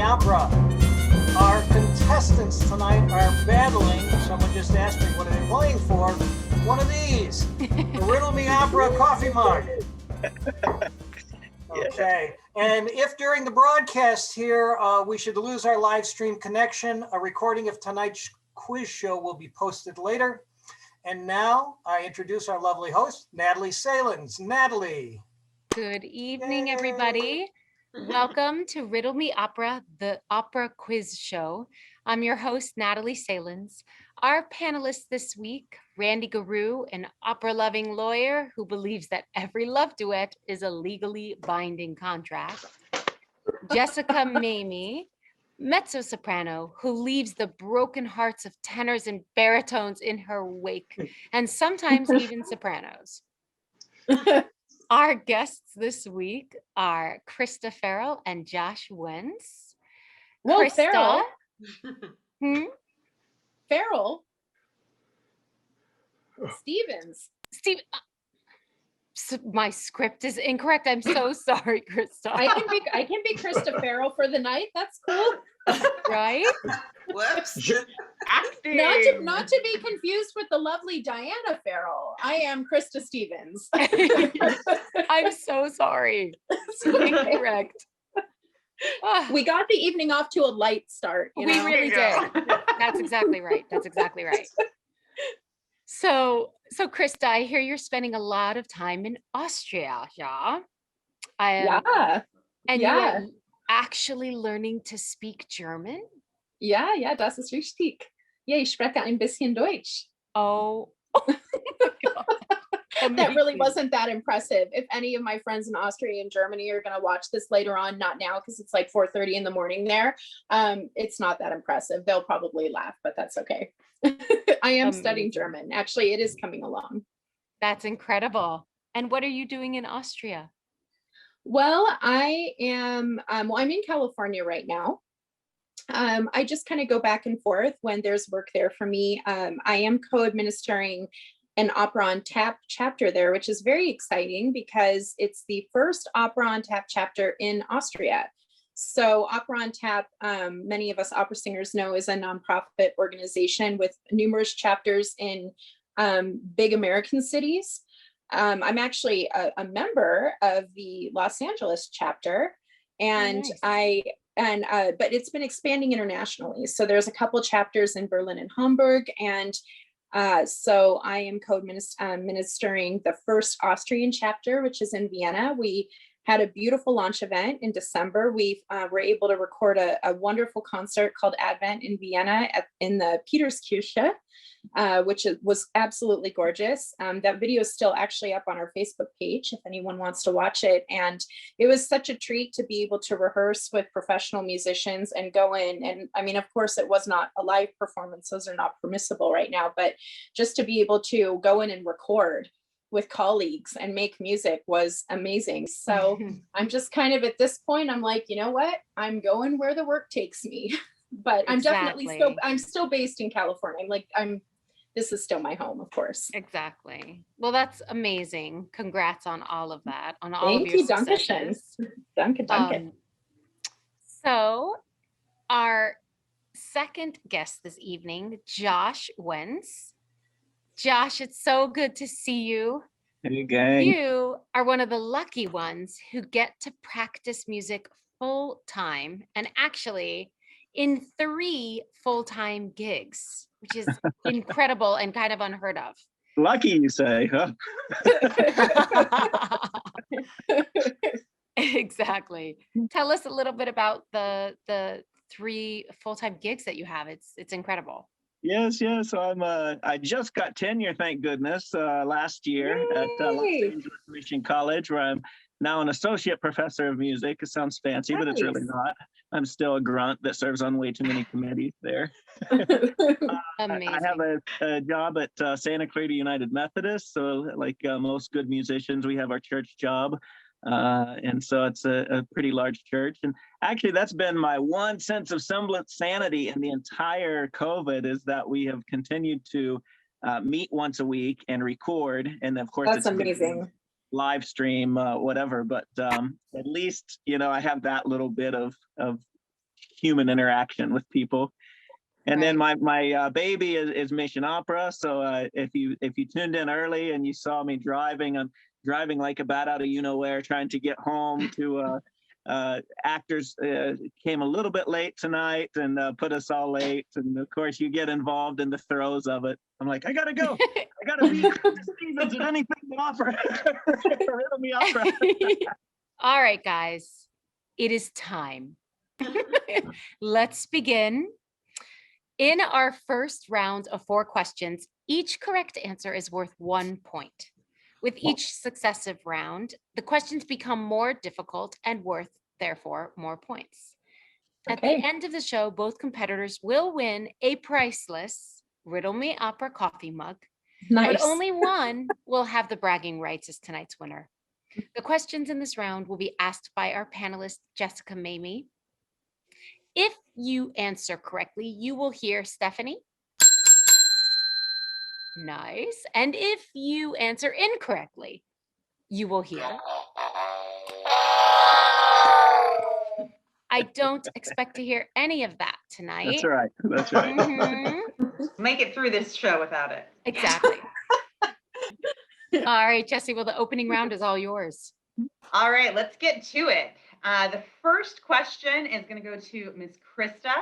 Opera. Our contestants tonight are battling, someone just asked me what are they playing for, one of these, the Riddle Me Opera coffee mug. Okay, and if during the broadcast here we should lose our live stream connection, a recording of tonight's quiz show will be posted later. And now I introduce our lovely host, Natalie Salins. Natalie. Good evening, Yay. everybody. Welcome to Riddle Me Opera, the opera quiz show. I'm your host, Natalie Salins. Our panelists this week, Randy Guru, an opera-loving lawyer who believes that every love duet is a legally binding contract. Jessica Mamie, mezzo-soprano who leaves the broken hearts of tenors and baritones in her wake, and sometimes even sopranos. Our guests this week are Christa Farrell and Josh Wentz. Whoa, Christa. Farrell. Farrell. Stevens. Steve. My script is incorrect. I'm so sorry, Christa. I can be Christa Farrell for the night. That's cool. Right? Whoops. Acting. Not to be confused with the lovely Diana Farrell. I am Christa Stevens. I'm so sorry. Incorrect. We got the evening off to a light start. We really did. That's exactly right. That's exactly right. So Christa, I hear you're spending a lot of time in Austria, yeah? Yeah. And yeah. you're actually learning to speak German? Ja, das ist richtig. Ja, ich spreche ein bisschen Deutsch. Oh. That really wasn't that impressive. If any of my friends in Austria and Germany are going to watch this later on, not now because it's like 4:30 in the morning there, it's not that impressive. They'll probably laugh, but that's okay. I am studying German. Actually, it is coming along. That's incredible. And what are you doing in Austria? Well, I am, I'm in California right now. I just kind of go back and forth when there's work there for me. I am co-administering an Opera on Tap chapter there, which is very exciting because it's the first Opera on Tap chapter in Austria. So Opera on Tap, many of us opera singers know, is a nonprofit organization with numerous chapters in big American cities. I'm actually a member of the Los Angeles chapter, and nice. But it's been expanding internationally. So there's a couple chapters in Berlin and Hamburg, and so I am co-administering the first Austrian chapter, which is in Vienna. We had a beautiful launch event in December. We were able to record a wonderful concert called Advent in Vienna in the Peterskirche, which was absolutely gorgeous. That video is still actually up on our Facebook page if anyone wants to watch it. And it was such a treat to be able to rehearse with professional musicians and go in. And I mean, of course, it was not a live performance. Those are not permissible right now, but just to be able to go in and record with colleagues and make music was amazing. So I'm just kind of at this point, I'm like, you know what? I'm going where the work takes me. But I'm definitely still based in California. This is still my home, of course. Exactly. Well, that's amazing. Congrats on all of that, on all Thank of your you, successes. Danke. So our second guest this evening, Josh Wentz. Josh, it's so good to see you. Hey, gang. You are one of the lucky ones who get to practice music full time, and actually in 3 full-time gigs, which is incredible and kind of unheard of. Lucky, you say, huh? Exactly. Tell us a little bit about the 3 full-time gigs that you have. It's incredible. Yes. So I just got tenure, thank goodness, last year at Los Angeles Mission College, where I'm now an associate professor of music. It sounds fancy, but it's really not. I'm still a grunt that serves on way too many committees there. Amazing. I have a job at Santa Clarita United Methodist. So like most good musicians, we have our church job. And so it's a pretty large church. And actually, that's been my one sense of semblance sanity in the entire COVID, is that we have continued to meet once a week and record. And of course, that's amazing. Live stream, whatever. But at least, I have that little bit of human interaction with people. And then Right. my baby is Mission Opera. So if you tuned in early and you saw me driving, I'm driving like a bat out of you-know-where, trying to get home to actors came a little bit late tonight and put us all late. And of course, you get involved in the throes of it. I'm like, I gotta go. I gotta be Stevens at anything to offer. Riddle Me Opera. All right, guys, it is time. Let's begin. In our first round of 4 questions, each correct answer is worth 1 point. With each successive round, the questions become more difficult and worth, therefore, more points. At the end of the show, both competitors will win a priceless Riddle Me Opera coffee mug, Nice. but only one will have the bragging rights as tonight's winner. The questions in this round will be asked by our panelist, Jessica Mamie. If you answer correctly, you will hear Stephanie. Nice. And if you answer incorrectly, you will hear. I don't expect to hear any of that tonight. That's right. That's right. Mhm. Make it through this show without it. Exactly. All right, Jessie, well, the opening round is all yours. All right, let's get to it. The first question is going to go to Ms. Christa.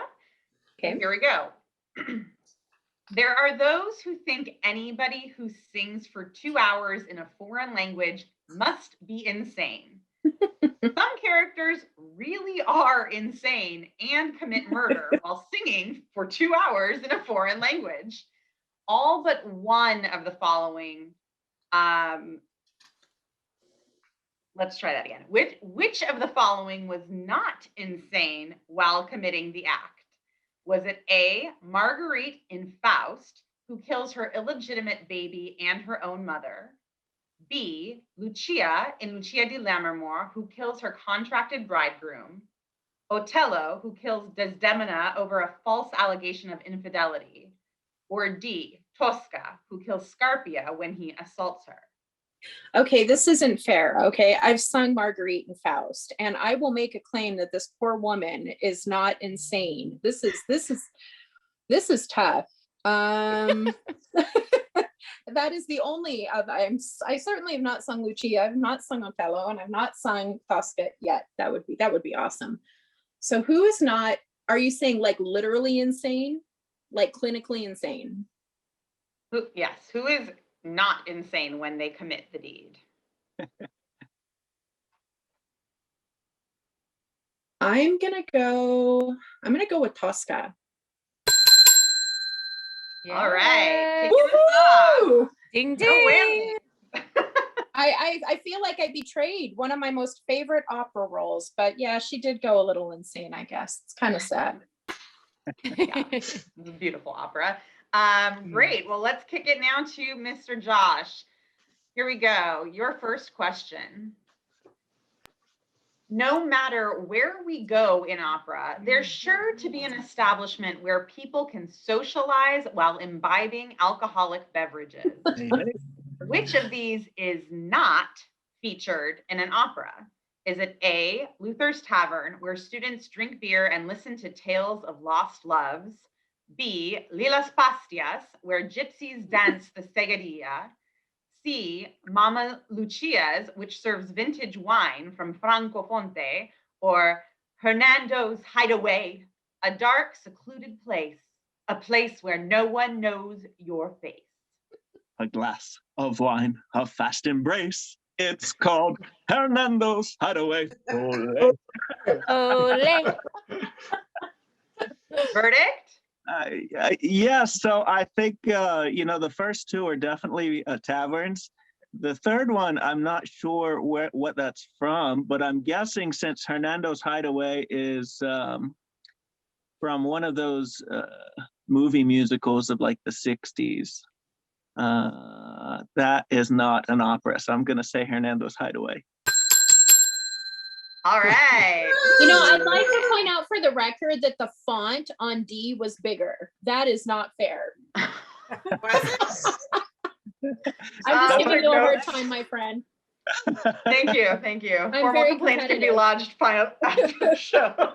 Okay. Here we go. There are those who think anybody who sings for 2 hours in a foreign language must be insane. Some characters really are insane and commit murder while singing for 2 hours in a foreign language. All but one of the following. Let's try that again. Which of the following was not insane while committing the act? Was it A, Marguerite in Faust, who kills her illegitimate baby and her own mother? B, Lucia in Lucia di Lammermoor, who kills her contracted bridegroom? Otello, who kills Desdemona over a false allegation of infidelity? Or D, Tosca, who kills Scarpia when he assaults her? Okay, this isn't fair. Okay, I've sung Marguerite and Faust, and I will make a claim that this poor woman is not insane. This is tough. That is the only of I certainly have not sung Lucia. I've not sung Othello, and I've not sung Tosca yet. That would be awesome. So who is not? Are you saying like literally insane, like clinically insane? Yes, who is not insane when they commit the deed? I'm gonna go with Tosca. All right, Yes. kicking us off. Woo! Ding No ding. whammy. I feel like I betrayed one of my most favorite opera roles, but yeah, she did go a little insane, I guess. It's kind of sad. Yeah, it's a beautiful opera. Great. Well, let's kick it now to Mr. Josh. Here we go. Your first question. No matter where we go in opera, there's sure to be an establishment where people can socialize while imbibing alcoholic beverages. Which of these is not featured in an opera? Is it A, Luther's Tavern, where students drink beer and listen to tales of lost loves? B, Lilas Pastias, where gypsies dance the segadilla? C, Mama Lucia's, which serves vintage wine from Francofonte? Or Hernando's Hideaway, a dark, secluded place, a place where no one knows your face? A glass of wine, a fast embrace. It's called Hernando's Hideaway. Ole. Ole. Verdict? Yes, so I think, the first 2 are definitely taverns. The third one, I'm not sure what that's from, but I'm guessing since Hernando's Hideaway is from one of those movie musicals of like the 60s, that is not an opera. So I'm going to say Hernando's Hideaway. All right. I'd like to point out for the record that the font on D was bigger. That is not fair. I'm just giving you a hard time, my friend. Thank you. Formal very complaints can be competitive. lodged after the show.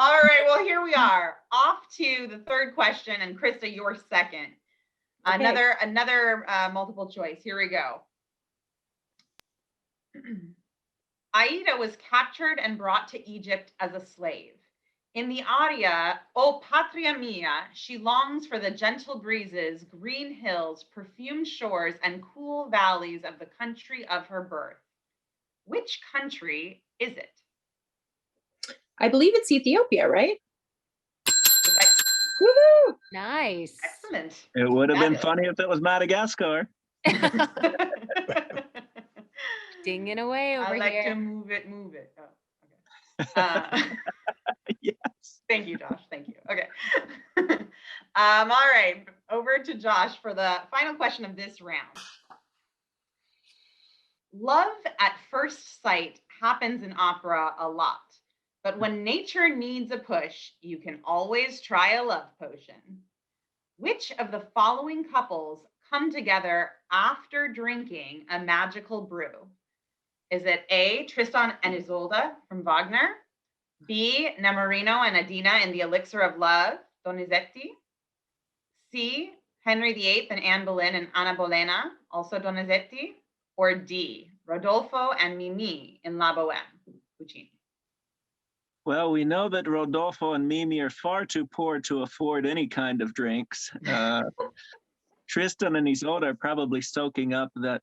All right, well, here we are. Off to the third question, and Christa, you're second. Okay. Another multiple choice. Here we go. Aida was captured and brought to Egypt as a slave. In the aria, O Patria Mia, she longs for the gentle breezes, green hills, perfumed shores, and cool valleys of the country of her birth. Which country is it? I believe it's Ethiopia, right? Okay, Woohoo! Nice. excellent. It would have been Got it. funny if it was Madagascar. Dinging away over I like here. to move it. Oh, okay. Yes. Thank you, Josh. Thank you. Okay. All right. Over to Josh for the final question of this round. Love at first sight happens in opera a lot, but when nature needs a push, you can always try a love potion. Which of the following couples come together after drinking a magical brew? Is it A, Tristan and Isolde from Wagner? B, Nemorino and Adina in The Elixir of Love, Donizetti? C, Henry VIII and Anne Boleyn in Anna Bolena, also Donizetti? Or D, Rodolfo and Mimi in La Boheme, Puccini? Well, we know that Rodolfo and Mimi are far too poor to afford any kind of drinks. Tristan and Isolde are probably soaking up that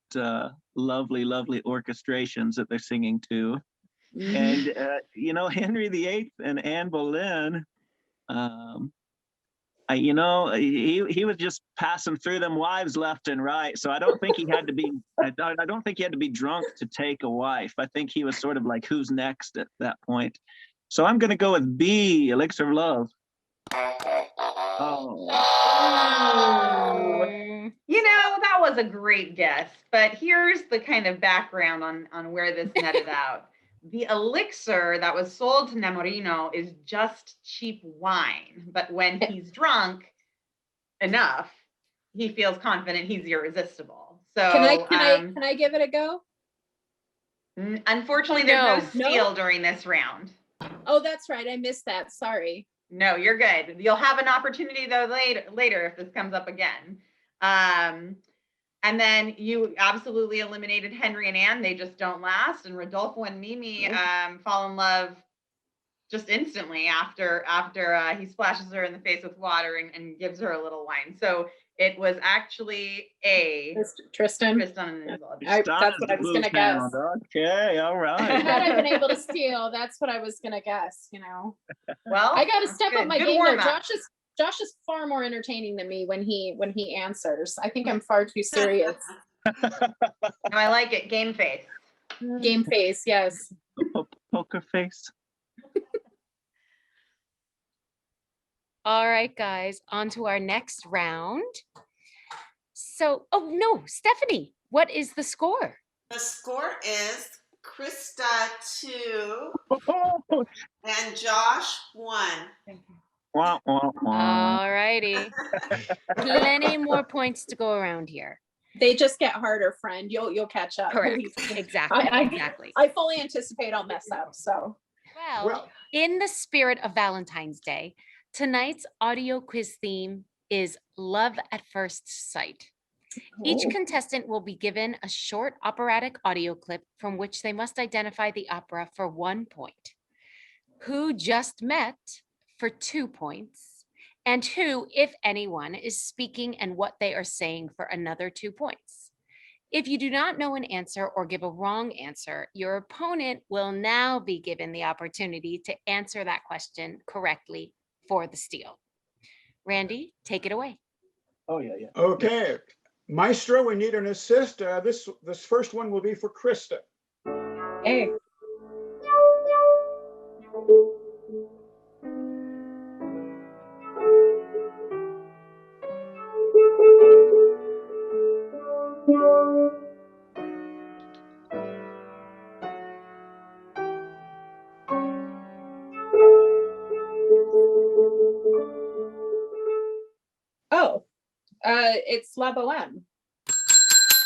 lovely, lovely orchestrations that they're singing to. And, Henry VIII and Anne Boleyn, he was just passing through them wives left and right. So I don't think he had to be, I don't think he had to be drunk to take a wife. I think he was sort of like, who's next at that point? So I'm going to go with B, Elixir of Love. Oh. That was a great guess, but here's the kind of background on where this netted out. The elixir that was sold to Nemorino is just cheap wine, but when he's drunk enough, he feels confident he's irresistible. So Can I give it a go? Unfortunately, there's no No. steal during this round. Oh, that's right. I missed that. Sorry. No, you're good. You'll have an opportunity though later if this comes up again. And then you absolutely eliminated Henry and Anne. They just don't last. And Rodolfo and Mimi fall in love just instantly after he splashes her in the face with water and gives her a little wine. So it was actually A, Tristan. and Isolde. That's what I was going to guess. Okay, all right. Had I been able to steal, that's what I was going to guess, Well, I got to step up my Good game though. warm-up. Josh is far more entertaining than me when he answers. I think I'm far too serious. No, I like it. Game face. Game face, yes. Poker face. All right, guys, on to our next round. So, oh no, Stephanie, what is the score? The score is Christa 2 and Josh 1. Wah, wah, wah. All righty. Plenty more points to go around here. They just get harder, friend. You'll catch up. Correct. Exactly. Exactly. I fully anticipate I'll mess up. So Well, in the spirit of Valentine's Day, tonight's audio quiz theme is Love at First Sight. Each contestant will be given a short operatic audio clip from which they must identify the opera for 1 point. Who just met for 2 points, and who, if anyone, is speaking and what they are saying for another 2 points. If you do not know an answer or give a wrong answer, your opponent will now be given the opportunity to answer that question correctly for the steal. Randy, take it away. Oh, yeah. Okay. Maestro, we need an assist. This first one will be for Christa. hey. Oh, it's La Boheme.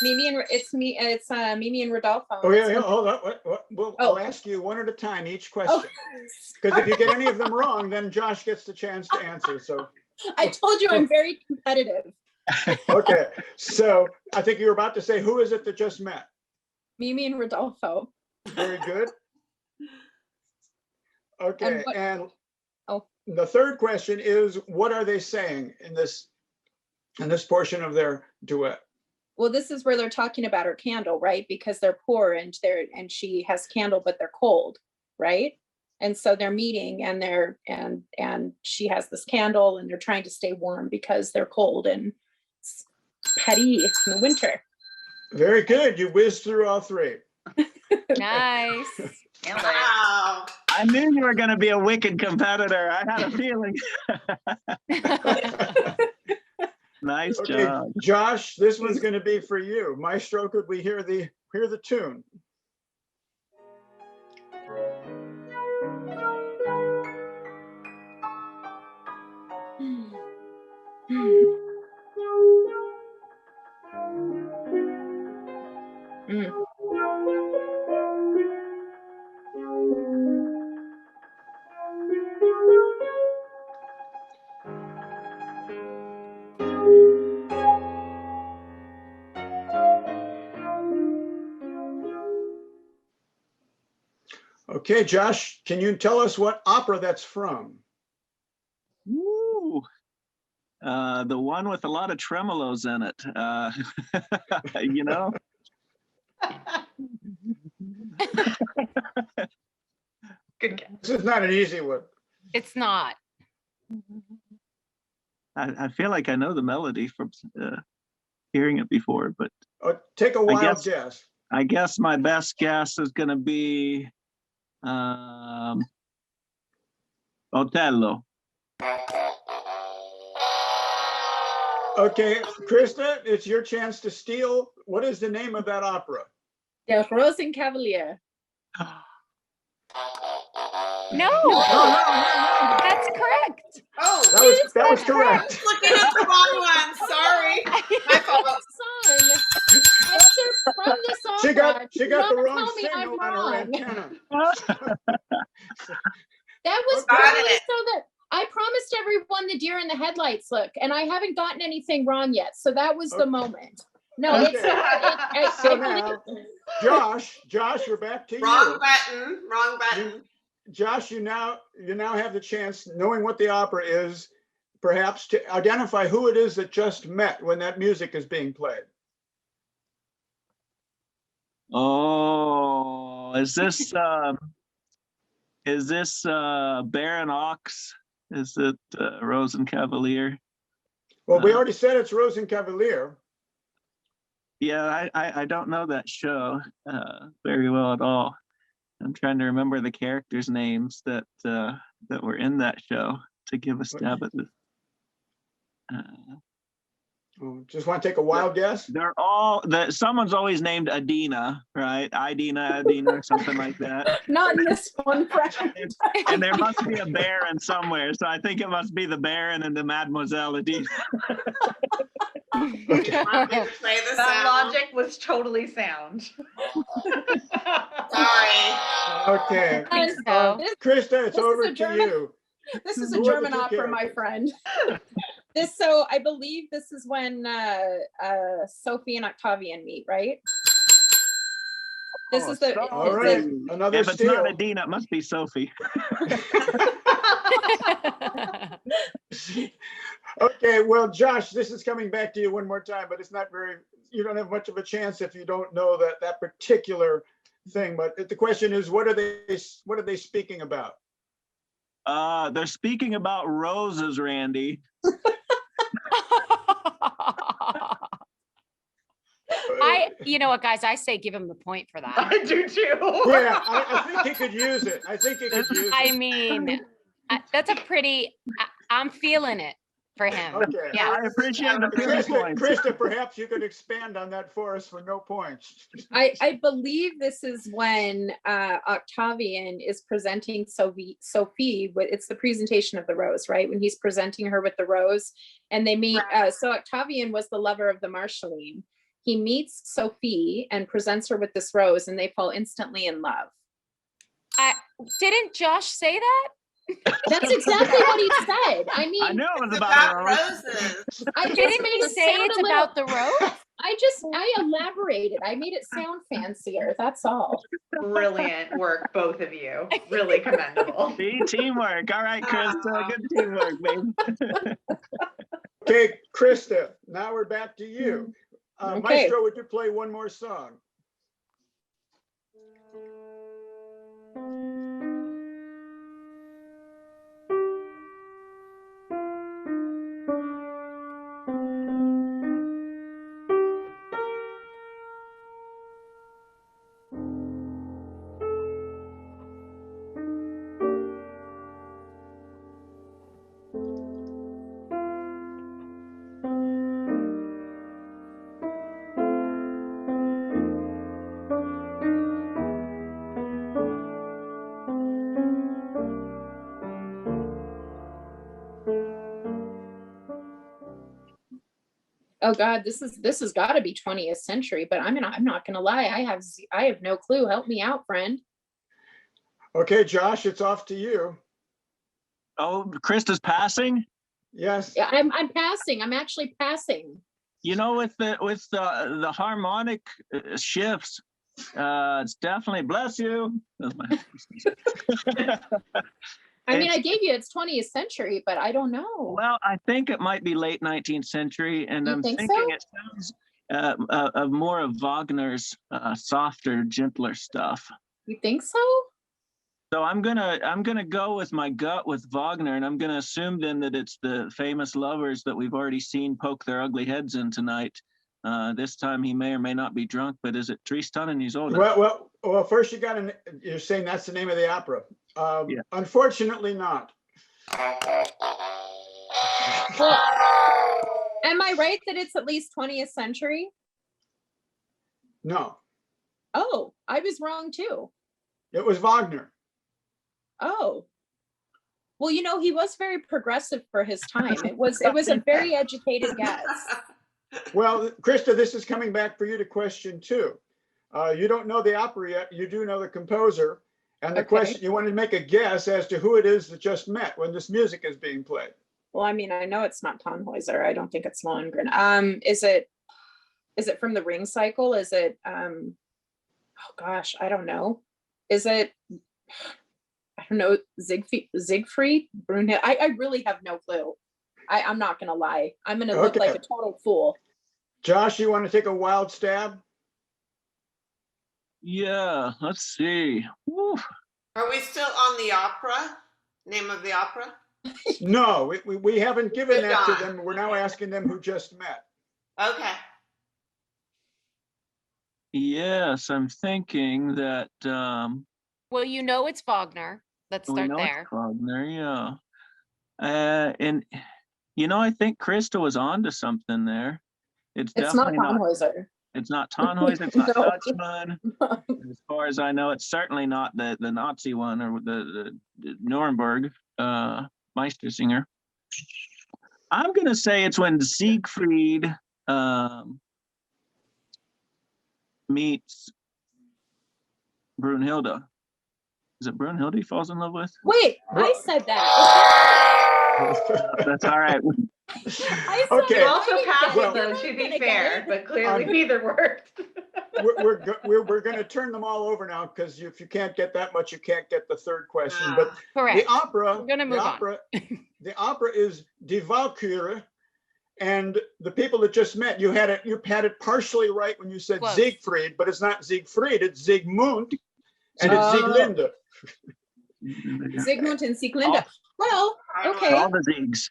Mimi and Rodolfo. Oh, yeah, hold on. I'll ask you one at a time each question. Because if you get any of them wrong, then Josh gets the chance to answer. So I told you I'm very competitive. okay, so I think you were about to say, who is it that just met? Mimi and Rodolfo. Very good. Okay, and Oh. the third question is, what are they saying in this portion of their duet? Well, this is where they're talking about her candle, right? Because they're poor and she has candle, but they're cold, right? And so they're meeting and she has this candle and they're trying to stay warm because they're cold in Paris in the winter. Very good. You whizzed through all three. Nice. Wow. I knew you were going to be a wicked competitor. I had a feeling. Nice Okay, job. Josh, this one's going to be for you. Maestro, could we hear the tune? Okay, Josh, can you tell us what opera that's from? Ooh. The one with a lot of tremolos in it. You know? Good guess. This is not an easy one. It's not. I feel like I know the melody from hearing it before, but Take a wild guess. I guess my best guess is going to be Otello. Okay, Christa, it's your chance to steal. What is the name of that opera? Der Rosenkavalier. No, No. that's correct. Oh, That was correct. looking at the wrong one. Sorry. My fault. Son, I'm from this opera. She Do got the not wrong tell me I'm signal on her wrong. antenna. That was Got probably it. so that I promised everyone the deer in the headlights look, and I haven't gotten anything wrong yet. So that was the Okay. moment. No, Okay. So I now, Josh, we're back to Wrong you. button. Wrong button. Josh, you now have the chance, knowing what the opera is, perhaps to identify who it is that just met when that music is being played. Oh, is this Baron Ox? Is it Rosenkavalier? Well, we already said it's Rosenkavalier. Yeah, I don't know that show very well at all. I'm trying to remember the characters' names that were in that show to give a stab at this. Just want to take a wild guess? They're all someone's always named Adina, right? Idina, or something like that. not in this one, friend. And there must be a Baron somewhere, so I think it must be the Baron and the Mademoiselle Adina. Want me to play the That sound? logic was totally sound. Sorry. Okay. So, Krista, it's This is over a to German- you. This is Who a are the German two opera, my characters? friend. So I believe this is when Sophie and Octavian meet, right? This is the. All right, another If it's steal. not Adina, it must be Sophie. Okay, well, Josh, this is coming back to you one more time, but it's not very, you don't have much of a chance if you don't know that particular thing. But the question is, what are they speaking about? They're speaking about roses, Randy. you know what, guys, I say give him the point for that. I do too. Yeah, I think he could use it. I mean, that's a pretty, I'm feeling it for him. Okay. Yeah. I appreciate the 50 points. Krista, perhaps you could expand on that for us for no points. I believe this is when Octavian is presenting Sophie. It's the presentation of the rose, right? When he's presenting her with the rose, and they meet. So Octavian was the lover of the Marschallin, he meets Sophie and presents her with this rose, and they fall instantly in love. Didn't Josh say that? That's exactly what he said. I mean, I know it was It's about about a rose. roses. I just Didn't made he it say sound it's a little, about the rose? I elaborated. I made it sound fancier. That's all. Brilliant work, both of you. Really commendable. See, teamwork. All right, Krista, good teamwork, babe. Okay, Krista, now we're back to you. Okay. Maestro, would you play one more song? Oh God, this has got to be 20th century, but I'm not gonna lie. I have no clue. Help me out, friend. Okay, Josh, it's off to you. Oh, Krista's passing. Yes. Yeah, I'm passing. I'm actually passing. You know, with the harmonic shifts, it's definitely bless you. I mean, I gave you it's 20th century, but I don't know. Well, I think it might be late 19th century, and You I'm think thinking so? it sounds of more of Wagner's softer, gentler stuff. You think so? So I'm gonna go with my gut with Wagner, and I'm gonna assume then that it's the famous lovers that we've already seen poke their ugly heads in tonight. This time he may or may not be drunk, but is it Tristan and Isolde? Well, first you're saying that's the name of the opera. Yeah. Unfortunately not. Well, am I right that it's at least 20th century? No, Oh, I was wrong too. it was Wagner. Oh. Well, you know, he was very progressive for his time. It was a very educated guess. Well, Krista, this is coming back for you to question two. You don't know the opera yet. You do know the composer. And the Okay. question, you want to make a guess as to who it is that just met when this music is being played. Well, I mean, I know it's not Tannhäuser. I don't think it's Lohengrin. Is it from the Ring Cycle? Is it oh gosh, I don't know. Is it, I don't know, Siegfried Brunhild? I really have no clue. I'm not gonna lie. I'm gonna look Okay. like a total fool. Josh, you want to take a wild stab? Yeah, let's see. Woo. Are we still on the opera? Name of the opera? No, we haven't given Good that to God. them. We're now asking them who just met. Okay. Yes, I'm thinking that Well, you know it's Wagner. Let's we start know there. it's Wagner, yeah. And you know, I think Krista was onto something there. It's It's not definitely not. Tannhäuser. It's not Tannhäuser. It's not No. Dutchman. As far as I know, it's certainly not the Nazi one or the Nuremberg Meistersinger. I'm gonna say it's when Siegfried meets Brunhilde. Is it Brunhilde he falls in love with? Wait, I said that. That's all right. I said Okay. You I also didn't passed get it. them, You're to not be gonna get fair, it. but clearly neither worked. We're going to turn them all over now because if you can't get that much, you can't get the third question. But Correct. the opera, We're gonna move on. the opera is Die Walküre, and the people that just met, you had it partially right when you said Close. Siegfried, but it's not Siegfried, it's Siegmund, and it's Oh. Sieglinde. Sigmund and Sieglinde. Well, okay. All the Ziegs.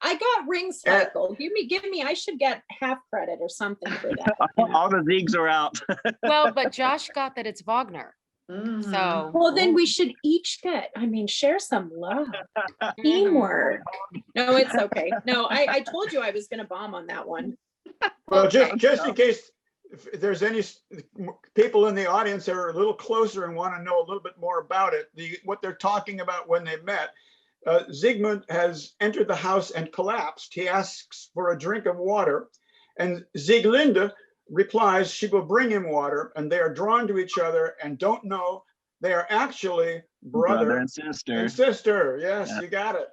I got Ring Cycle. Give me. I should get half credit or something for that. All the Ziegs are out. Well, but Josh got that it's Wagner. Mhm. So Well, then we should each get. I mean, share some love, teamwork. No, it's okay. No, I told you I was going to bomb on that one. Well, Okay. just in case if there's any people in the audience that are a little closer and want to know a little bit more about it, what they're talking about when they met. Siegmund has entered the house and collapsed. He asks for a drink of water, and Sieglinde replies she will bring him water, and they are drawn to each other and don't know they are actually brother and sister. and sister. Yes, Yeah. you got it.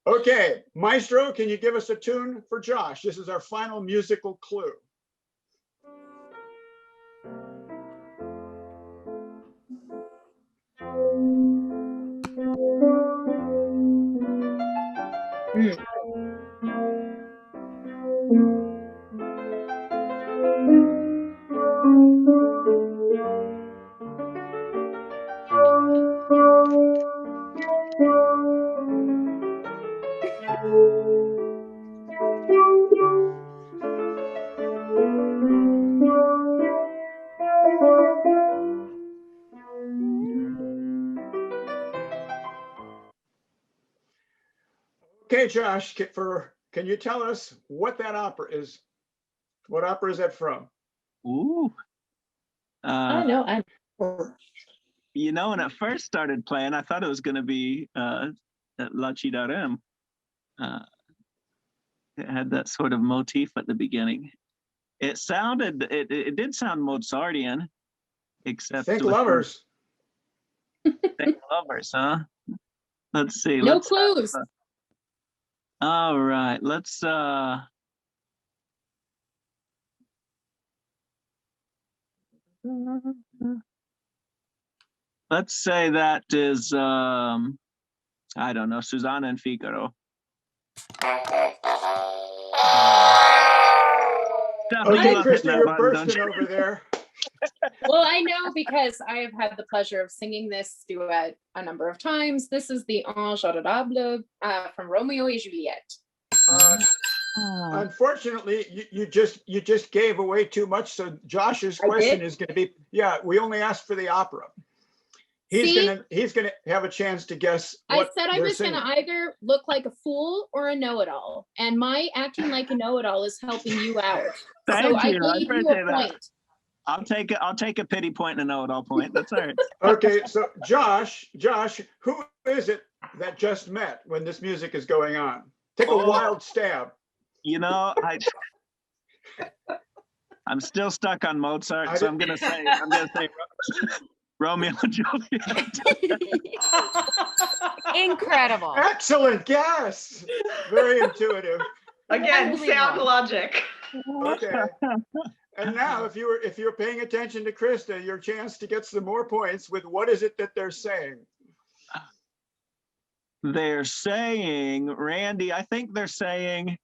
Okay, Maestro, can you give us a tune for Josh? This is our final musical clue. Okay, Josh, can you tell us what that opera is? What opera is that from? Ooh. I know. You know, when it first started playing, I thought it was going to be La Cidarem. It had that sort of motif at the beginning. It did sound Mozartian, except Think Lovers. Think Lovers, huh? Let's see. No clues. All right, let's say that is I don't know, Susanna and Figaro. Okay, Christa, you're bursting over there. Well, I know because I have had the pleasure of singing this duet a number of times. This is the Untitled from Romeo and Juliet. Unfortunately, you just gave away too much. So Josh's question is going to be, we only asked for the opera. He's gonna have a chance to guess. I said I was gonna either look like a fool or a know-it-all, and my acting like a know-it-all is helping you out. So I gave you a point. I'll take a pity point and a know-it-all point. That's all right. Okay, so Josh, who is it that just met when this music is going on? Take a wild stab. You know, I'm still stuck on Mozart, so I'm gonna say Romeo and Juliet. Incredible. Excellent guess. Very intuitive. Again, sound logic. Okay. And now, if you're paying attention to Christa, your chance to get some more points with what is it that they're saying? They're saying, Randy, I think they're saying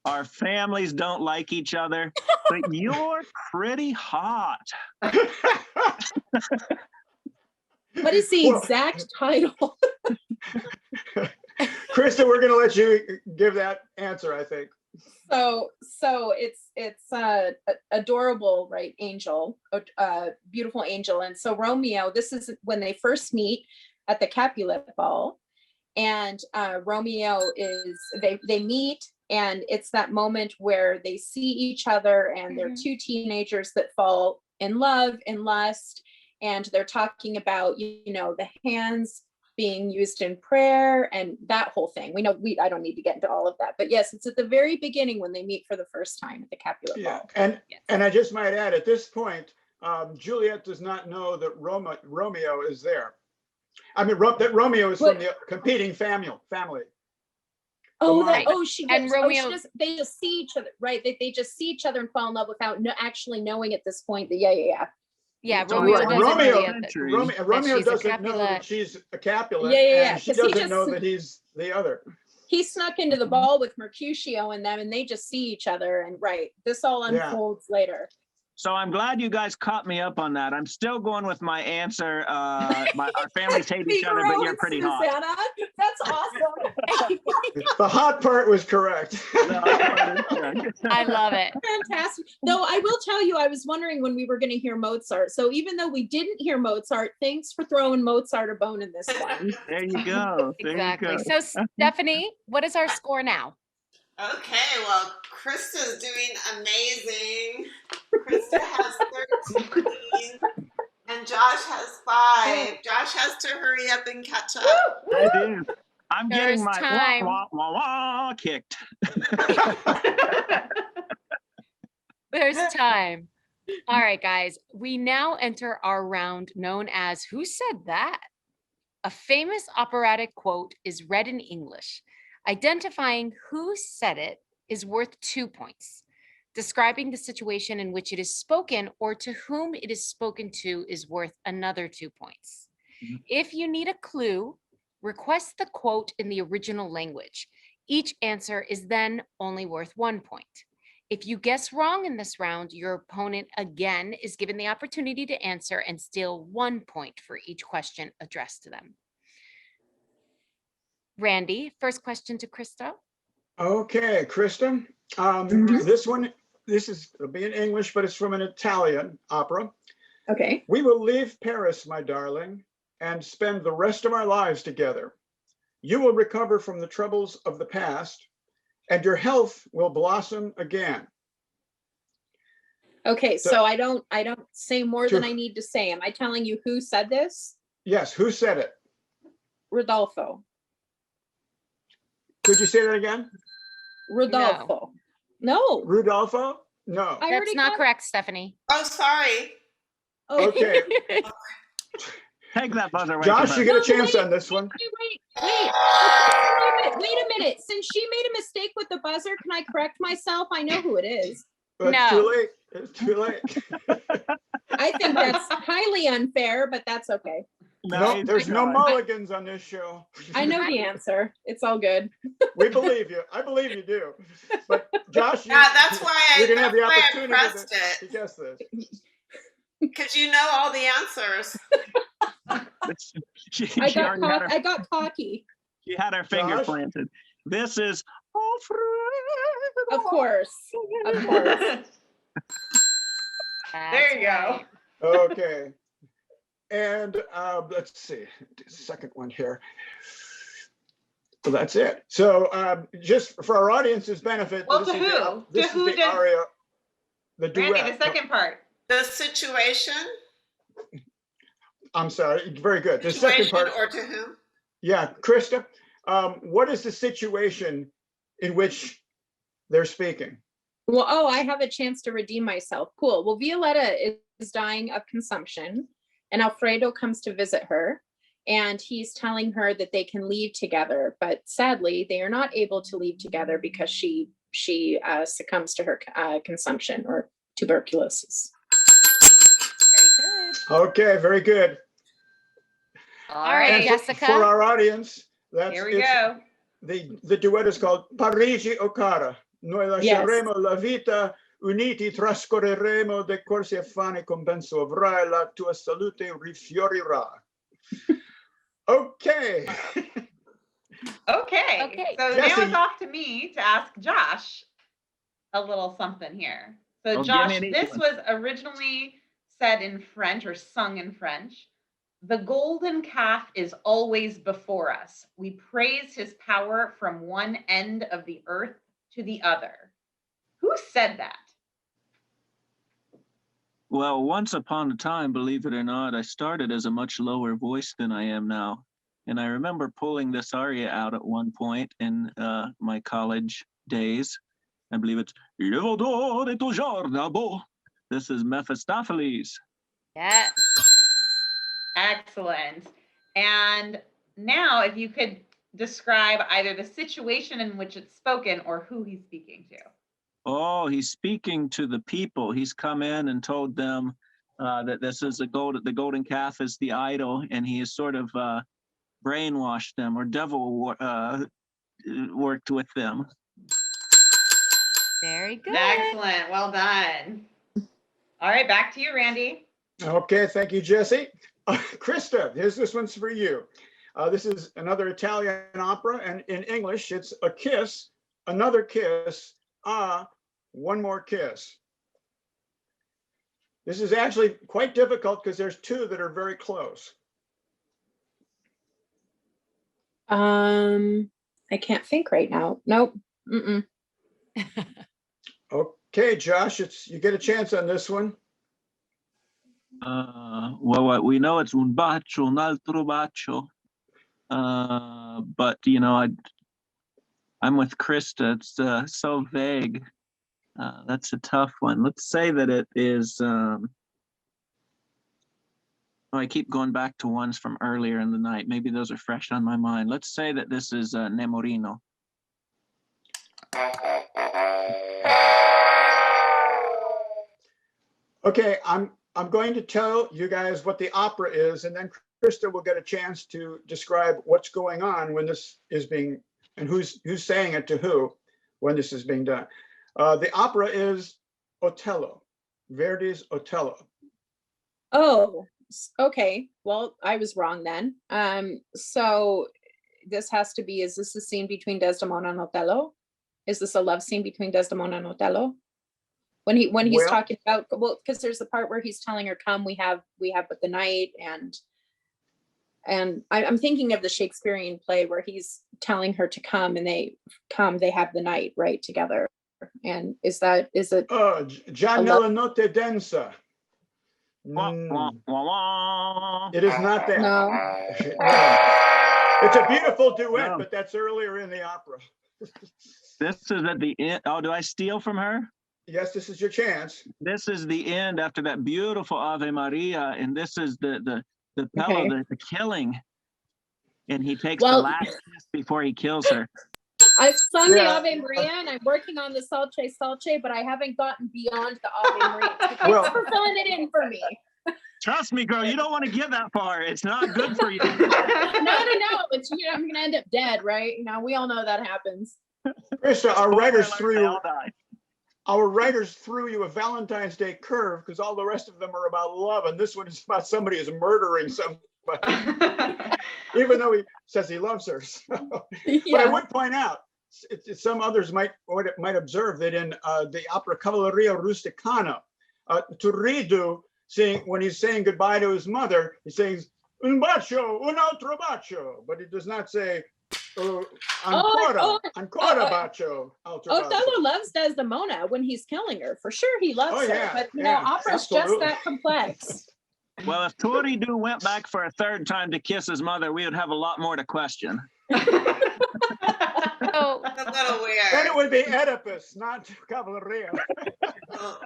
our families don't like each other, but you're pretty hot. What is the exact title? Krista, we're going to let you give that answer, I think. So it's adorable, right? Angel, beautiful angel. And so Romeo, this is when they first meet at the Capulet ball. And Romeo they meet, and it's that moment where they see each other, and they're two teenagers that fall in love, in lust, and they're talking about, the hands being used in prayer and that whole thing. I don't need to get into all of that, but yes, it's at the very beginning when they meet for the first time at the Capulet ball. And I just might add, at this point, Juliet does not know that Romeo is there. I mean, that Romeo is from the competing family. Romeo. They just see each other, right? They just see each other and fall in love without actually knowing at this point that Romeo doesn't know that she's a Capulet. And she doesn't know that he's the other. He snuck into the ball with Mercutio and them, and they just see each other, and this all unfolds later. So I'm glad you guys caught me up on that. I'm still going with my answer. Our families hate each other, but you're pretty hot. That's awesome. The hot part was correct. I love it. Fantastic. Though I will tell you, I was wondering when we were going to hear Mozart. So even though we didn't hear Mozart, thanks for throwing Mozart a bone in this one. There you go. Exactly. So Stephanie, what is our score now? Okay, well, Krista's doing amazing. Krista has 13 and Josh has 5. Josh has to hurry up and catch up. I do. I'm getting my wah, wah, wah, wah kicked. There's time. All right, guys. We now enter our round known as Who Said That? A famous operatic quote is read in English. Identifying who said it is worth 2 points. Describing the situation in which it is spoken or to whom it is spoken to is worth another 2 points. If you need a clue, request the quote in the original language. Each answer is then only worth 1 point. If you guess wrong in this round, your opponent again is given the opportunity to answer and steal 1 point for each question addressed to them. Randy, first question to Christa. Okay, Christa. This will be in English, but it's from an Italian opera. Okay. We will leave Paris, my darling, and spend the rest of our lives together. You will recover from the troubles of the past, and your health will blossom again. Okay, so I don't say more than I need to say. Am I telling you who said this? Yes, who said it? Rodolfo. Could you say that again? Rodolfo. No. Rudolfo? No. That's not correct, Stephanie. Oh, sorry. Oh. Okay. Take that buzzer. Josh, you get a chance on this one. Wait a minute. Since she made a mistake with the buzzer, can I correct myself? I know who it is. But No. it's too late. It's too late. I think that's highly unfair, but that's okay. No, there's no mulligans on this show. I know the answer. It's all good. We believe you. I believe you do. But Josh, Yeah, that's why you're gonna have the I opportunity pressed to it. guess this. Because you know all the answers. I got cocky. She had her finger Josh? planted. This is Of course. Of course. There you go. Okay. And let's see, second one here. So that's it. So just for our audience's benefit, Well, this to is the- who? this To is who the does- aria, the duet. Randy, the second part. The situation. I'm sorry. Very good. The second Situation part. or to whom? Yeah, Christa. What is the situation in which they're speaking? Well, oh, I have a chance to redeem myself. Cool. Well, Violetta is dying of consumption, and Alfredo comes to visit her, and he's telling her that they can leave together, but sadly, they are not able to leave together because she succumbs to her consumption or tuberculosis. Very good. Okay, very good. All right, And Jessica. for our audience, Here we go. The duet is called Parigi o cara. Noi lasceremo la vita, uniti trascorreremo de corsi affani compenso avrai, la tua salute rifiorirà. Okay. Okay. So Jesse. now it's off to me to ask Josh a little something here. So Well, Josh, give me an this easy was originally said in French or sung in French. The golden calf is always before us. We praise his power from one end of the earth to the other. Who said that? Well, once upon a time, believe it or not, I started as a much lower voice than I am now. And I remember pulling this aria out at one point in my college days. I believe it's Le Vaudor est toujours là-bas. This is Mephistopheles. Yeah. Excellent. And now if you could describe either the situation in which it's spoken or who he's speaking to. Oh, he's speaking to the people. He's come in and told them that this is the golden calf is the idol, and he has sort of brainwashed them, or devil worked with them. Very good. Excellent. Well done. All right, back to you, Randy. Okay, thank you, Jesse. Christa, this one's for you. This is another Italian opera, and in English, it's A Kiss, Another Kiss, One More Kiss. This is actually quite difficult because there's two that are very close. I can't think right now. Nope. Okay, Josh, you get a chance on this one. Well, we know it's un bacio, un altro bacio. But you know, I'm with Christa. It's so vague. That's a tough one. Let's say that it is. I keep going back to ones from earlier in the night. Maybe those are fresh on my mind. Let's say that this is Nemorino. Okay, I'm going to tell you guys what the opera is, and then Christa will get a chance to describe what's going on when this is being, and who's saying it to who when this is being done. The opera is Otello, Verdi's Otello. Oh, okay. Well, I was wrong then. So this has to be, is this a scene between Desdemona and Otello? Is this a love scene between Desdemona and Otello? When he's Well, talking about, well, because there's the part where he's telling her, come, we have but the night, and I'm thinking of the Shakespearean play where he's telling her to come, and they have the night, right, together. And is it? Già nella notte densa. It is not that. No. No. It's a beautiful duet, No. but that's earlier in the opera. This is at the end. Oh, do I steal from her? Yes, this is your chance. This is the end after that beautiful Ave Maria, and this is the Okay. the killing, and he takes Well- the last kiss before he kills her. I've sung the Yeah. Ave Maria, and I'm working on the Salce, but I haven't gotten beyond the Ave Maria. So thanks Well- for filling it in for me. Trust me, girl, you don't want to get that far. It's not good for you. No. It's, I'm gonna end up dead, right? We all know that happens. Krista, our writers Spoiler alert, threw they all die. you a Valentine's Day curve because all the rest of them are about love, and this one is about somebody who's murdering somebody, even though he says he loves her. So. But I Yeah. would point out, some others might observe that in the opera Cavalleria Rusticana, Turridu, when he's saying goodbye to his mother, he sings un bacio, un altro bacio, but he does not say ancora bacio, altro bacio. Othello loves Desdemona when he's killing her. For sure, he loves Oh, her. yeah, But yeah, opera's absolutely. just that complex. Well, if Toridu went back for a third time to kiss his mother, we would have a lot more to question. So It's a little weird. Then it would be Oedipus, not Cavalleria.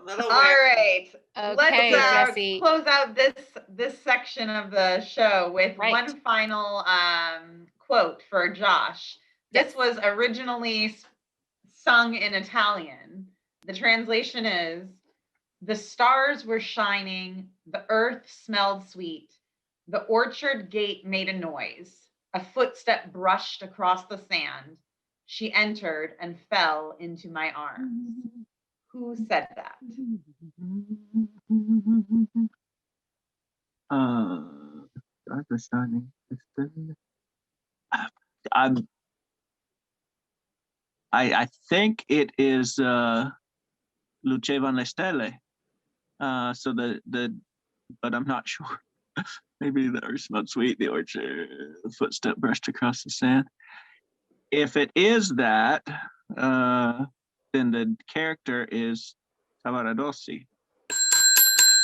Little All weird. right. okay, Let's Jesse. close out this section of the show with Right. one final quote for Josh. This was originally sung in Italian. The translation is, "The stars were shining, the earth smelled sweet, the orchard gate made a noise, a footstep brushed across the sand. She entered and fell into my arms." Who said that? Stars were shining. I think it is Lucevano le stelle. So but I'm not sure. Maybe the earth smelled sweet, the orchard, the footstep brushed across the sand. If it is that, then the character is Cavaradossi.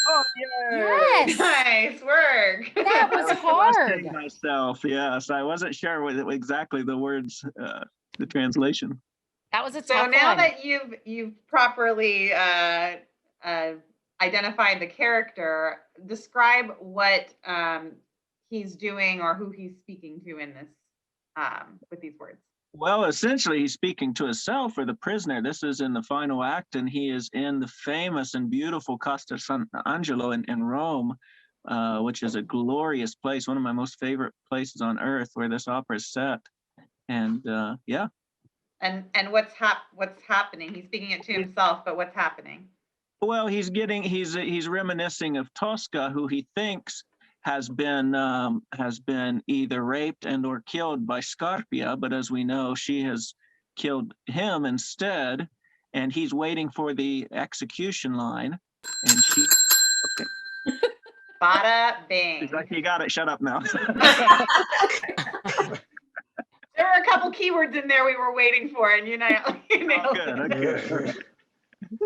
Oh, Yes, Nice work. that was questioning hard. myself. Yes, I wasn't sure what exactly the words, the translation. That was a So tough now one. that you've properly identified the character, describe what he's doing or who he's speaking to in this with these words. Well, essentially, he's speaking to himself or the prisoner. This is in the final act, and he is in the famous and beautiful Costa Sant'Angelo in Rome, which is a glorious place, one of my most favorite places on earth where this opera is set. And yeah. And what's happening? He's speaking it to himself, but what's happening? Well, he's reminiscing of Tosca, who he thinks has been either raped and or killed by Scarpia, but as we know, she has killed him instead, and he's waiting for the execution line, and she. Okay. Bada bing. He's like, you got it. Shut up now. There were a couple keywords in there we were waiting for, and you nailed Good. it. Okay.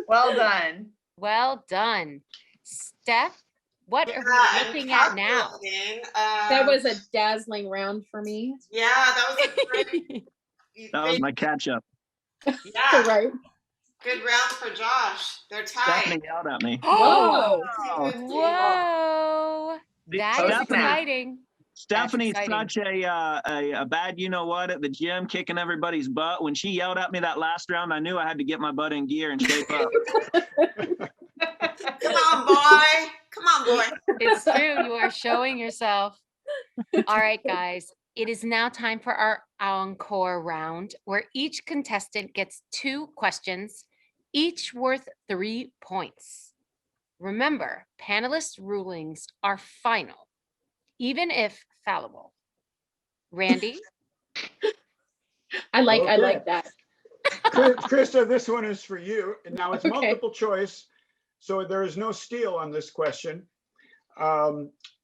Well done. Well done. Steph, what are we I'm looking at now? calculating, That was a dazzling round for me. yeah, that was a great. That was my catch up. Yeah. Right. Good round for Josh. They're Stephanie tied. yelled at me. Whoa. 50-50. Whoa, that is Stephanie, exciting. Stephanie's exciting. such a bad you know what at the gym, kicking everybody's butt. When she yelled at me that last round, I knew I had to get my butt in gear and shape up. Come on, boy. Come on, boy. It's true. You are showing yourself. All right, guys. It is now time for our encore round, where each contestant gets 2 questions, each worth 3 points. Remember, panelists' rulings are final, even if fallible. Randy? I like Okay. that. Christa, this one is for you. And now it's Okay. multiple choice, so there is no steal on this question.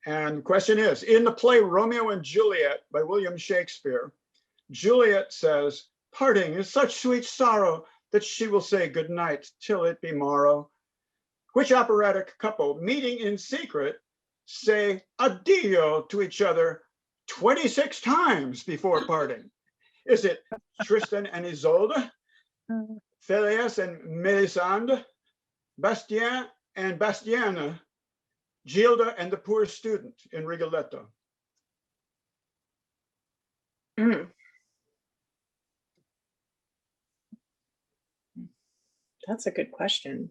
And the question is, in the play Romeo and Juliet by William Shakespeare, Juliet says, "Parting is such sweet sorrow that she will say good night till it be morrow." Which operatic couple meeting in secret say addio to each other 26 times before parting? Is it Tristan and Isolde, Phileas and Melisande, Bastien and Bastiana, Gilda and the poor student in Rigoletto? That's a good question.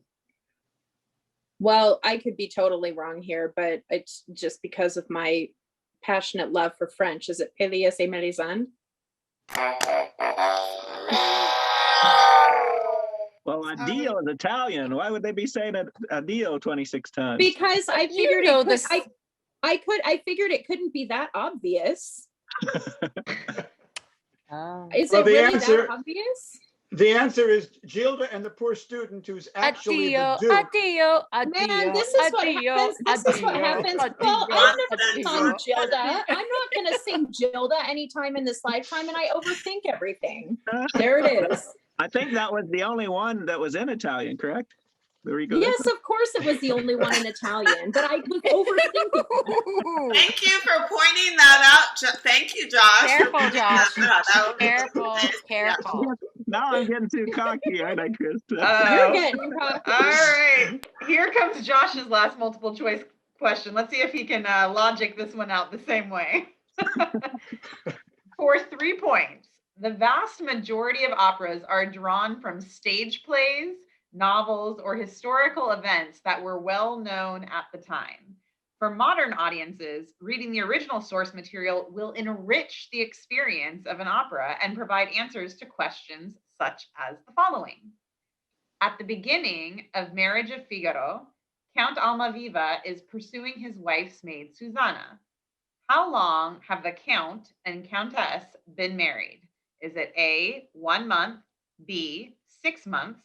Well, I could be totally wrong here, but it's just because of my passionate love for French. Is it Pélias et Mélisande? Well, addio is Italian. Why would they be saying addio 26 times? Because I You figured know it could, this. I figured it couldn't be that obvious. Oh. Is Well, it the really answer- that obvious? The answer is Gilda and the poor student, who's actually Addio, the Duke. addio, addio. Man, this is what addio, happens. This is what addio, happens. addio, Well, I've never addio. sung Gilda. I'm not going to sing Gilda anytime in this lifetime, and I overthink everything. There it is. I think that was the only one that was in Italian, correct? The Rigoletto? Yes, of course it was the only one in Italian, but I was overthinking. Thank you for pointing that out. Thank you, Josh. Careful, Josh. That would be- Careful, careful. Now I'm getting too cocky, aren't I, Krista? You're Oh, getting cocky. all right. Here comes Josh's last multiple choice question. Let's see if he can logic this one out the same way. For 3 points, the vast majority of operas are drawn from stage plays, novels, or historical events that were well known at the time. For modern audiences, reading the original source material will enrich the experience of an opera and provide answers to questions such as the following. At the beginning of Marriage of Figaro, Count Almaviva is pursuing his wife's maid, Susanna. How long have the Count and Countess been married? Is it A, 1 month, B, 6 months,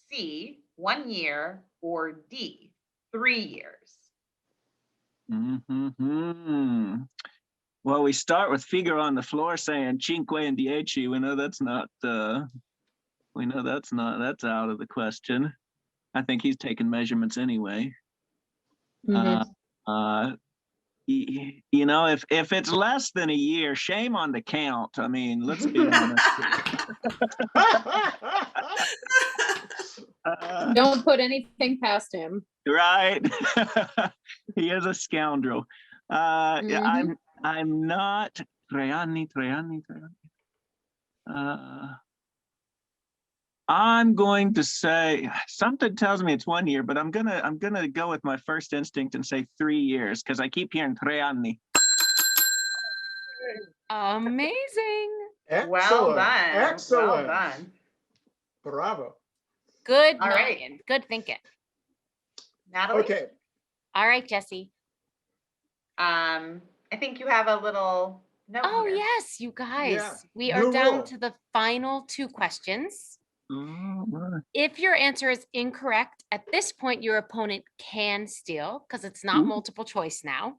C, 1 year, or D, 3 years? Mm-hmm. Well, we start with Figaro on the floor saying cinque and dieci. We know that's not. That's out of the question. I think he's taking measurements anyway. Mhm. You know, if it's less than a year, shame on the Count. I mean, let's be honest. Don't put anything past him. Right. He is a scoundrel. Yeah, I'm not 3 anni. I'm going to say, something tells me it's 1 year, but I'm gonna go with my first instinct and say 3 years because I keep hearing 3 anni. Amazing. Well Excellent. done. Excellent. Well done. Bravo. Good All right. mind. Good thinking. Natalie? Okay. All right, Jesse. I think you have a little note Oh, here. yes, you guys. Yeah, We are new down rule. to the final 2 questions. Oh, my. If your answer is incorrect, at this point, your opponent can steal because it's not Ooh. multiple choice now.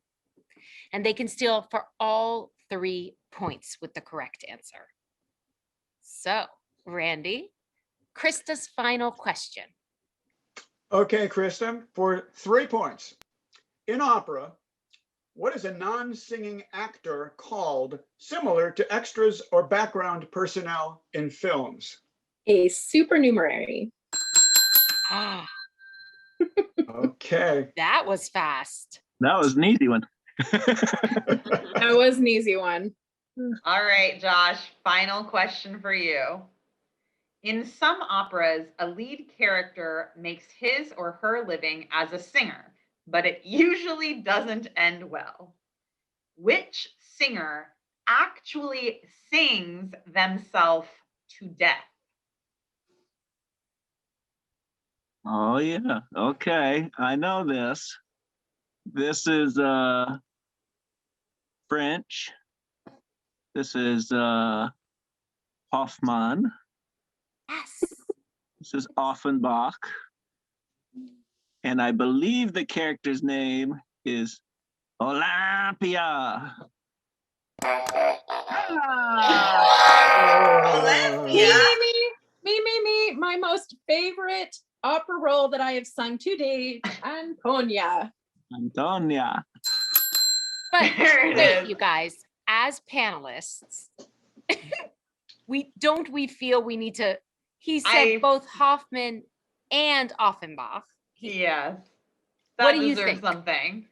And they can steal for all 3 points with the correct answer. So, Randy, Krista's final question. Okay, Krista, for 3 points. In opera, what is a non-singing actor called similar to extras or background personnel in films? A supernumerary. Ah, Okay. that was fast. That was an easy one. That was an easy one. All right, Josh, final question for you. In some operas, a lead character makes his or her living as a singer, but it usually doesn't end well. Which singer actually sings themselves to death? Oh yeah. Okay. I know this. This is French. This is Hoffmann. Yes. This is Offenbach. And I believe the character's name is Olympia. Olympia. Me. My most favorite opera role that I have sung to date, Antonia. Antonia. But There it wait, is. you guys, as panelists, we feel we need to, he said both Hoffman and Offenbach. Yes. What That do you deserves think? something.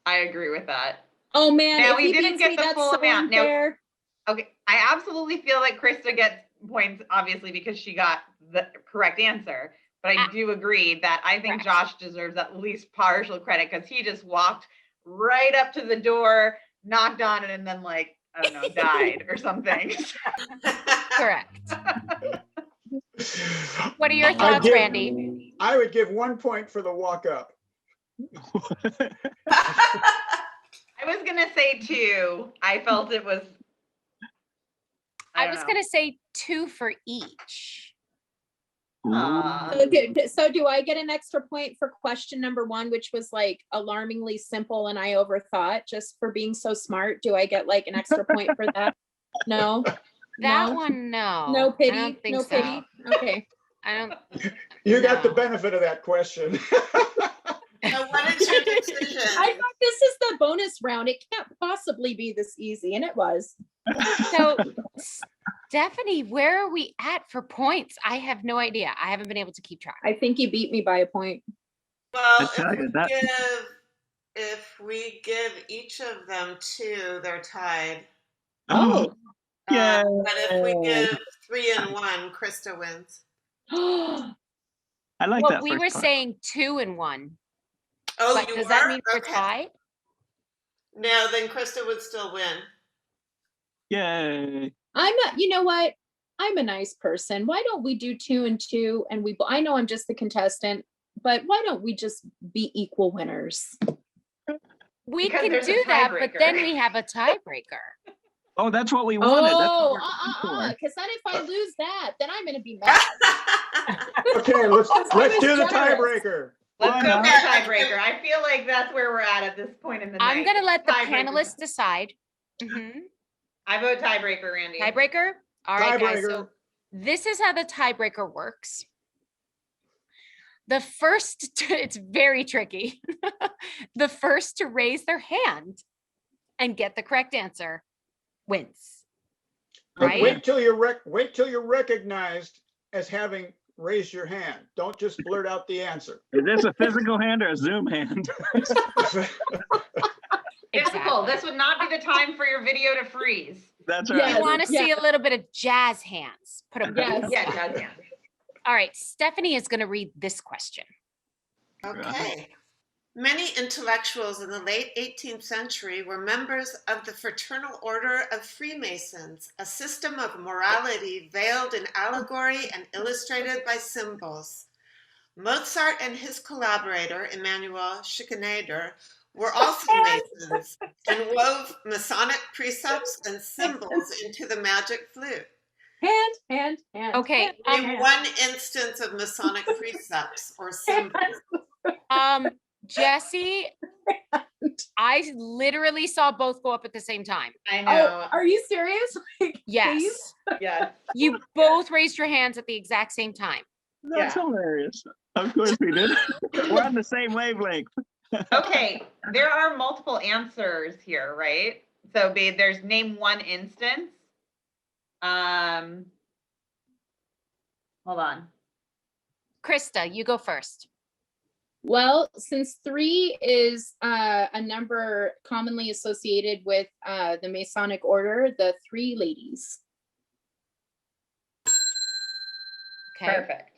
I agree with that. Oh man, Now, if we he didn't beats get me, the that's full so amount. Now- unfair. Okay, I absolutely feel like Christa gets points, obviously, because she got the correct answer. But I do agree that I think Correct. Josh deserves at least partial credit because he just walked right up to the door, knocked on it, and then like, I don't know, died or something. Correct. What are your thoughts, Randy? I would give 1 point for the walk up. I was gonna say 2. I felt it was. I don't was know. going to say 2 for each. Aw. So do I get an extra point for question number 1, which was like alarmingly simple and I overthought just for being so smart? Do I get like an extra point for that? No. That No? one, no. No I pity. don't think No so. pity. Okay. I don't. You got the No. benefit of that question. So what is your decision? I thought this is the bonus round. It can't possibly be this easy, and it was. So, Stephanie, where are we at for points? I have no idea. I haven't been able to keep track. I think you beat me by a point. Well, I tell you, that- if we give each of them 2, they're tied. Oh. Yeah. But if we give 3 and 1, Christa wins. I like Well, that. we first were part. saying 2 and 1. Oh, But you does were? that mean we're Okay. tied? No, then Christa would still win. Yay. You know what? I'm a nice person. Why don't we do 2 and 2? And I know I'm just the contestant, but why don't we just be equal winners? We Because can there's a do that, but tiebreaker. then we have a tiebreaker. Oh, that's what we wanted. That's what we're looking for. Because then if I lose that, then I'm gonna be mad. Okay, let's do the generous. tiebreaker. Let's go for the Yeah. tiebreaker. I feel like that's where we're at this point in the night. I'm going to let the Tiebreaker. panelists decide. Mhm. I vote tiebreaker, Randy. Tiebreaker? All right, guys. So Tiebreaker. this is how the tiebreaker works. The first, it's very tricky. The first to raise their hand and get the correct answer wins. But Right? wait till you're recognized as having raised your hand. Don't just blurt out the answer. Is this a physical hand or a Zoom hand? Physical. Exactly. This would not be the time for your video to freeze. That's You right. Yes. want to see a little bit of jazz hands. Put them. Yes. Yeah, jazz hands. All right. Stephanie is going to read this question. Okay. Many intellectuals in the late 18th century were members of the Fraternal Order of Freemasons, a system of morality veiled in allegory and illustrated by symbols. Mozart and his collaborator, Emanuel Schikaneder, were also Masons and wove Masonic precepts and symbols into the magic flute. Hand. Okay. Name one instance of Masonic precepts or symbols. Jesse, I literally saw both go up at the same time. I know. Oh, are you serious? Like, Yes. please? Yes. You both raised your hands at the exact same time. That's Yeah. hilarious. Of course we did. We're on the same wavelength. Okay, there are multiple answers here, right? So there's name one instance. Hold on. Christa, you go first. Well, since 3 is a number commonly associated with the Masonic order, the 3 ladies. Okay. Perfect.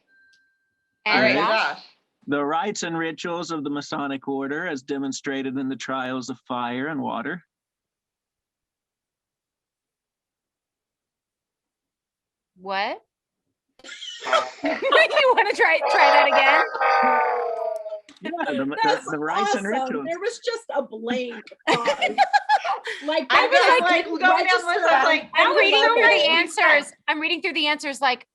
And All right, Josh? Josh. The rites and rituals of the Masonic order as demonstrated in the trials of fire and water. What? You want to try that again? Yeah, That's the rites and awesome. rituals. There was just a blank pause. Like I that was like didn't going down the register list, I was on- like, I'm reading through the okay. answers. I'm reading through the answers like,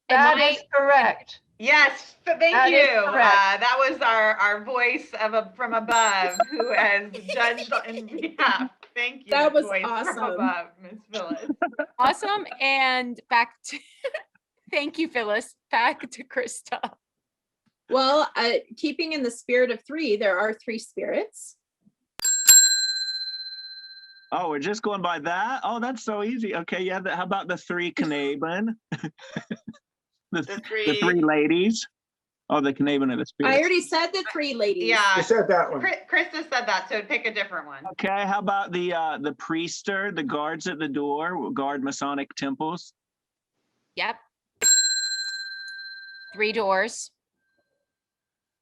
That is correct. Yes, thank That you. is correct. That was our voice from above who has judged in behalf. Thank you. That was voice awesome. From above, Ms. Phyllis. awesome. And back to, thank you, Phyllis. Back to Christa. Well, keeping in the spirit of 3, there are 3 spirits. Oh, we're just going by that? Oh, that's so easy. Okay, yeah, how about the 3 Knaben? the 3 ladies. Oh, the Knaben of the spirits. I already said the 3 ladies. Yeah, You said that one. Krista said that, so pick a different one. Okay, how about the priester, the guards at the door, will guard Masonic temples? Yep. 3 doors.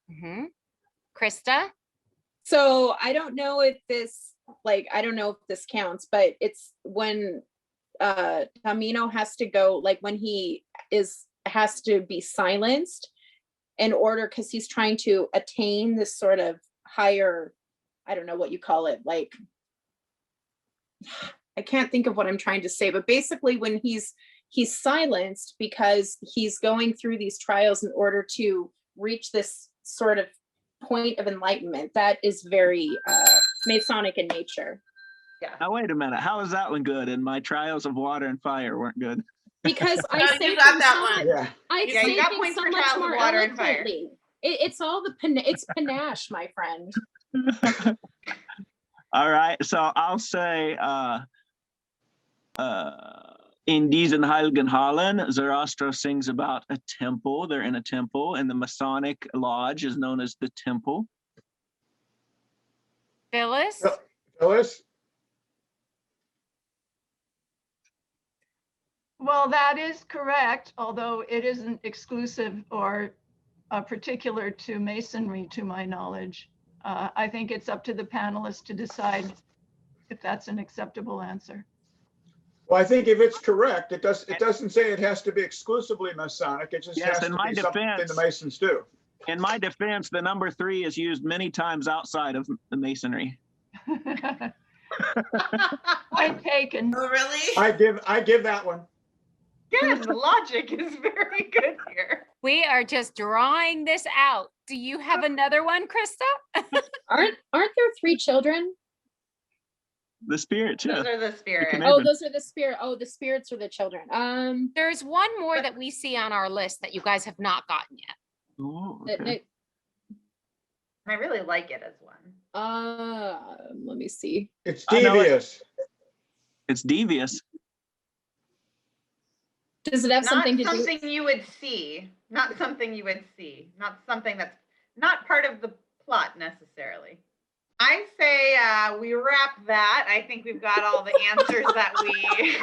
Mm-hmm. Krista? So I don't know if this, I don't know if this counts, but it's when Tamino has to go, like when he has to be silenced in order, because he's trying to attain this sort of higher, I don't know what you call it, like, I can't think of what I'm trying to say, but basically when he's silenced because he's going through these trials in order to reach this sort of point of enlightenment, that is very Masonic in nature. Yeah. Now, wait a minute. How is that one good? And my trials of water and fire weren't good. Because I No, say you got things that so one. Yeah. I Yeah, say you got things points so for much trials of more water and fire. eloquently. It's all it's panache, my friend. All right. So I'll say in diesen heiligen Hallen, Zoroaster sings about a temple. They're in a temple, and the Masonic lodge is known as the temple. Phyllis? Phyllis? Well, that is correct, although it isn't exclusive or particular to Masonry, to my knowledge. I think it's up to the panelists to decide if that's an acceptable answer. Well, I think if it's correct, it doesn't say it has to be exclusively Masonic. It just Yes, has in to my be something defense- the Masons do. In my defense, the number 3 is used many times outside of the Masonry. Point taken. Oh, really? I give that one. Good, the logic is very good here. We are just drawing this out. Do you have another one, Krista? Aren't there 3 children? The spirits, yeah. Those are the spirits. Can- Oh, Amen. those are the spirit. Oh, the spirits are the children. There's one more that we see on our list that you guys have not gotten yet. Oh, that- okay. I really like it as one. let me see. It's I know it. devious. It's devious. Does it have Not something to do? something you would see. Not something you would see. Not something that's not part of the plot necessarily. I say we wrap that. I think we've got all the answers that we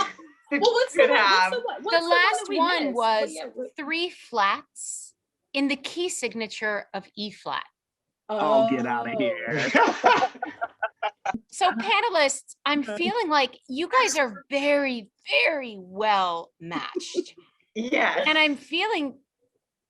Well, what's the could one? have. What's The one last that we one missed? was Yeah, 3 flats in the key signature of E flat. Oh, get out of here. So panelists, I'm feeling like you guys are very, very well matched. Yes. And I'm feeling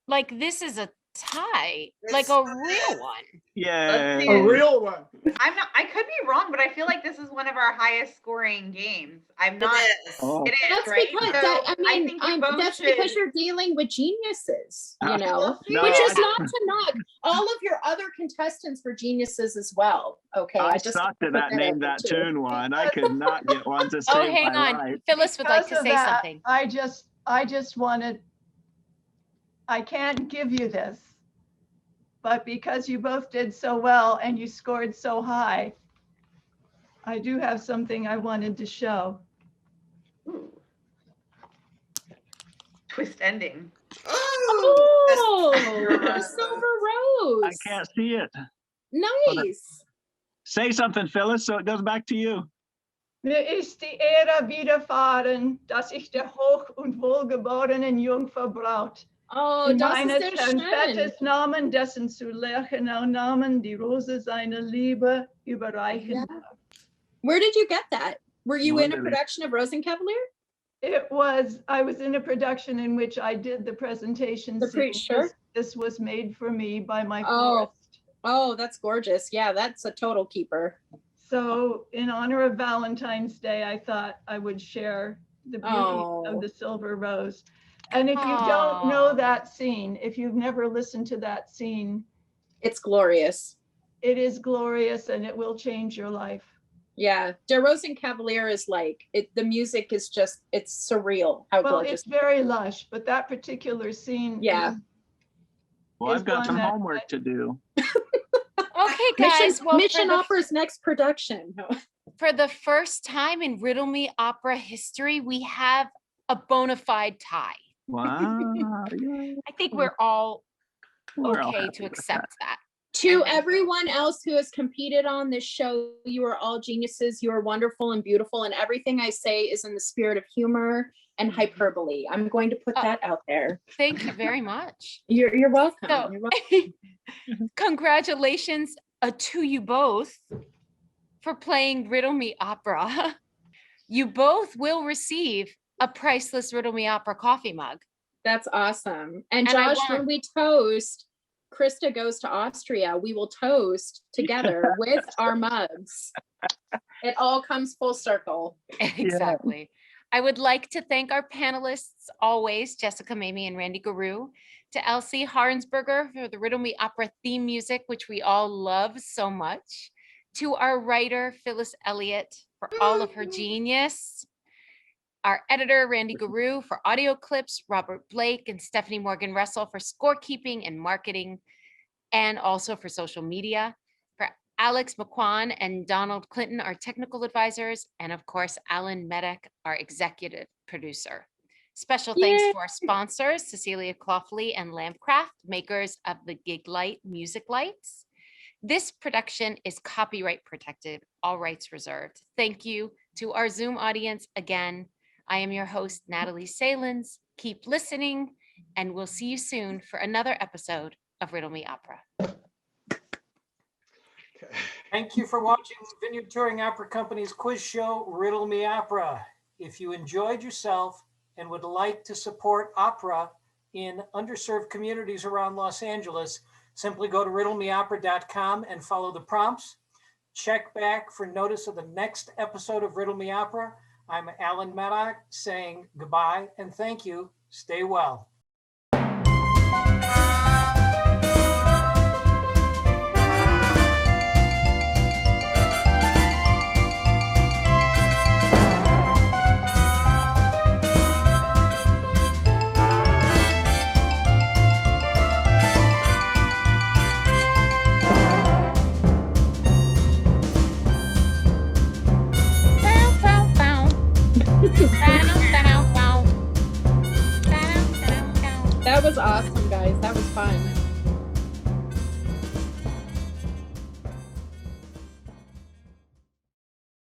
like this is a tie, It's like a not. real one. Yay. A real one. I could be wrong, but I feel like this is one of our highest scoring games. I'm not. It is. Oh. It is, That's right? because So that, I mean, think we both that's should- because you're dealing with geniuses, you know. No, Which is I- not to knock. All of your other contestants were geniuses as well. Okay, I just sucked at put that name out that there, too. tune one. I could not get one to Oh, save hang my on. life. Phyllis would like to Because of say that, something. I just wanted, I can't give you this, but because you both did so well and you scored so high, I do have something I wanted to show. Ooh. Twist ending. Ooh, Oh, a silver rose. I can't see it. Nice. Say something, Phyllis, so it goes back to you. Mir ist die Ehre widerfahren, dass ich der hoch- und wohlgeborenen Jungfer braut. Oh, In das meines ist sehr Herrn schön. Vetters Namen, dessen zu Lerchenau Namen die Rose seiner Liebe überreichen Ja. darf. Where did you get that? Were you in a Wonderful. production of Rosenkavalier? I was in a production in which I did the presentation. The scene. sure. This was made for me by my Oh. florist. Oh, that's gorgeous. Yeah, that's a total keeper. So in honor of Valentine's Day, I thought I would share the beauty of the silver rose. And if you don't know that scene, if you've never listened to that scene, it's glorious. It is glorious and it will change your life. Yeah, Der Rosenkavalier is like, the music is just, it's surreal how Well, gorgeous. it's very lush, but that particular scene. Yeah. Well, I've got some one that homework to do. Okay, guys. Well, Mission Opera's next production. for the first time in Riddle Me Opera history, we have a bona fide tie. Wow. I think we're all We're all okay happy to with accept that. To everyone else who has competed on this show, you are all geniuses. You are wonderful and beautiful. And everything I say is in the spirit of humor and hyperbole. I'm going to put that out there. Thank you very much. You're welcome. So, You're welcome. congratulations to you both for playing Riddle Me Opera. You both will receive a priceless Riddle Me Opera coffee mug. That's awesome. And And I Josh, when we toast, Christa goes to Austria, we will toast together with our mugs. It all comes full circle. Exactly. I would like to thank our panelists always, Jessica Mamie and Randy Guru, to Elsie Harnsberger for the Riddle Me Opera theme music, which we all love so much, to our writer, Phyllis Elliott, for all of her genius, our editor, Randy Guru, for audio clips, Robert Blake and Stephanie Morgan Russell for scorekeeping and marketing, and also for social media, for Alex McQuan and Donald Clinton, our technical advisors, and of course, Alan Medek, our executive producer. Special thanks to our sponsors, Cecilia Claufley and Lampcraft, makers of the Gig Light music lights. This production is copyright protected, all rights reserved. Thank you to our Zoom audience again. I am your host, Natalie Salins. Keep listening, and we'll see you soon for another episode of Riddle Me Opera. Thank you for watching Vineyard Touring Opera Company's quiz show, Riddle Me Opera. If you enjoyed yourself and would like to support opera in underserved communities around Los Angeles, simply go to riddlemeopera.com and follow the prompts. Check back for notice of the next episode of Riddle Me Opera. I'm Alan Maddock saying goodbye and thank you. Stay well.